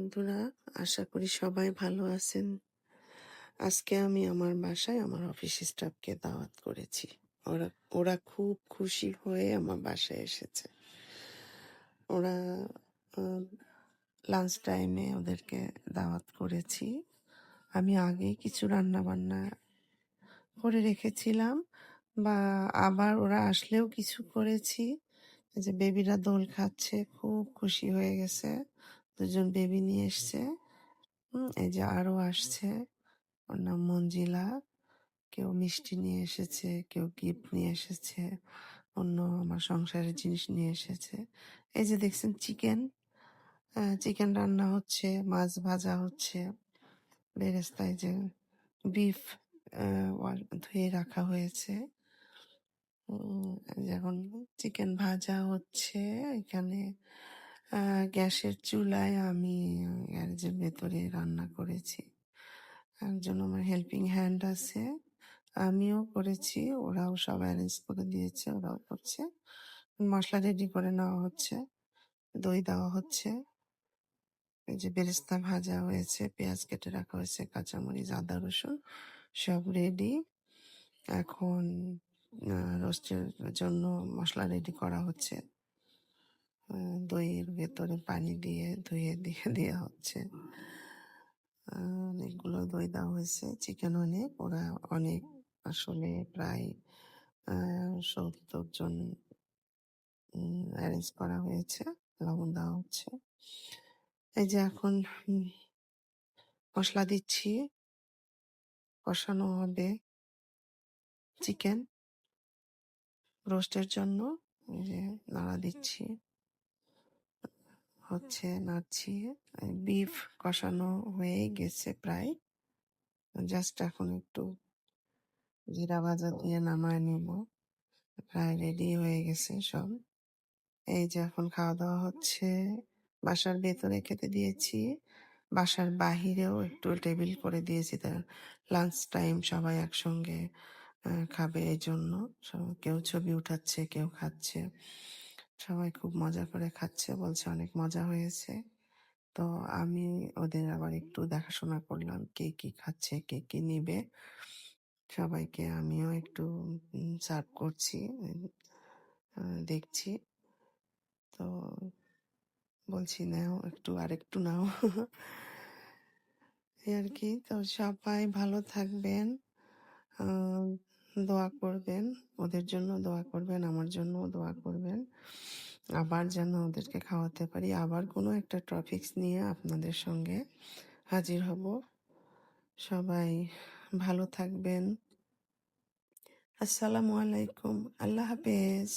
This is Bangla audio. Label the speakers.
Speaker 1: বন্ধুরা, আশা করি সবাই ভালো আছেন। আজকে আমি আমার বাসায় আমার অফিস স্টাফকে দাওয়াত করেছি। ওরা ওরা খুব খুশি হয়ে আমার বাসায় এসেছে। ওরা লাঞ্চ টাইমে ওদেরকে দাওয়াত করেছি। আমি আগেই কিছু রান্না বান্না করে রেখেছিলাম, বা আবার ওরা আসলেও কিছু করেছি। এই যে বেবিরা দোল খাচ্ছে, খুব খুশি হয়ে গেছে। দুজন বেবি নিয়ে এসছে। এই যে আরো আসছে, ওর নাম মঞ্জিলা। কেউ মিষ্টি নিয়ে এসেছে, কেউ গিফট নিয়ে এসেছে, অন্য আমার সংসারের জিনিস নিয়ে এসেছে। এই যে দেখছেন চিকেন, চিকেন রান্না হচ্ছে, মাছ ভাজা হচ্ছে। বেরেস্তায় যে বিফ ধুয়ে রাখা হয়েছে। এখন চিকেন ভাজা হচ্ছে এখানে। গ্যাসের চুলায় আমি গ্যারেজের ভেতরে রান্না করেছি। একজন আমার হেল্পিং হ্যান্ড আছে, আমিও করেছি, ওরাও সব অ্যারেঞ্জ করে দিয়েছে, ওরাও করছে। মশলা রেডি করে নেওয়া হচ্ছে, দই দেওয়া হচ্ছে। এই যে বেরেস্তা ভাজা হয়েছে, পেঁয়াজ কেটে রাখা হয়েছে, কাঁচামরিচ, আদা, রসুন সব রেডি। এখন রোস্টের জন্য মশলা রেডি করা হচ্ছে। দইয়ের ভেতরে পানি দিয়ে ধুয়ে দিয়ে দেওয়া হচ্ছে। অনেকগুলো দই দেওয়া হয়েছে, চিকেন অনেক, ওরা অনেক, আসলে প্রায় 70 জন অ্যারেঞ্জ করা হয়েছে। লবণ দেওয়া হচ্ছে। এই যে এখন মশলা দিচ্ছি, কষানো হবে চিকেন রোস্টের জন্য। এই যে নাড়া দিচ্ছি, হচ্ছে, নাড়ছি। বিফ কষানো হয়ে গেছে প্রায়, জাস্ট এখন একটু জিরা ভাজা দিয়ে নামায় নিব। প্রায় রেডি হয়ে গেছে সব। এই যে এখন খাওয়া দাওয়া হচ্ছে। বাসার ভেতরে খেতে দিয়েছি, বাসার বাহিরেও একটু টেবিল করে দিয়েছি। তার লাঞ্চ টাইম সবাই একসঙ্গে খাবে, এই জন্য কেউ ছবি উঠাচ্ছে, কেউ খাচ্ছে। সবাই খুব মজা করে খাচ্ছে, বলছে অনেক মজা হয়েছে। তো আমি ওদের আবার একটু দেখাশোনা করলাম, কে কি খাচ্ছে, কে কি নিবে। সবাইকে আমিও একটু সার্ভ করছি, দেখছি। তো বলছি নাও একটু, আরেকটু নাও। এই আর কি। তো সবাই ভালো থাকবেন, আহ, দোয়া করবেন, ওদের জন্য দোয়া করবেন, আমার জন্য দোয়া করবেন। আবার যেন ওদেরকে খাওয়াতে পারি, আবার কোনো একটা টপিকস নিয়ে আপনাদের সঙ্গে হাজির হব। সবাই ভালো থাকবেন। আসসালামু আলাইকুম, আল্লাহ হাফেজ।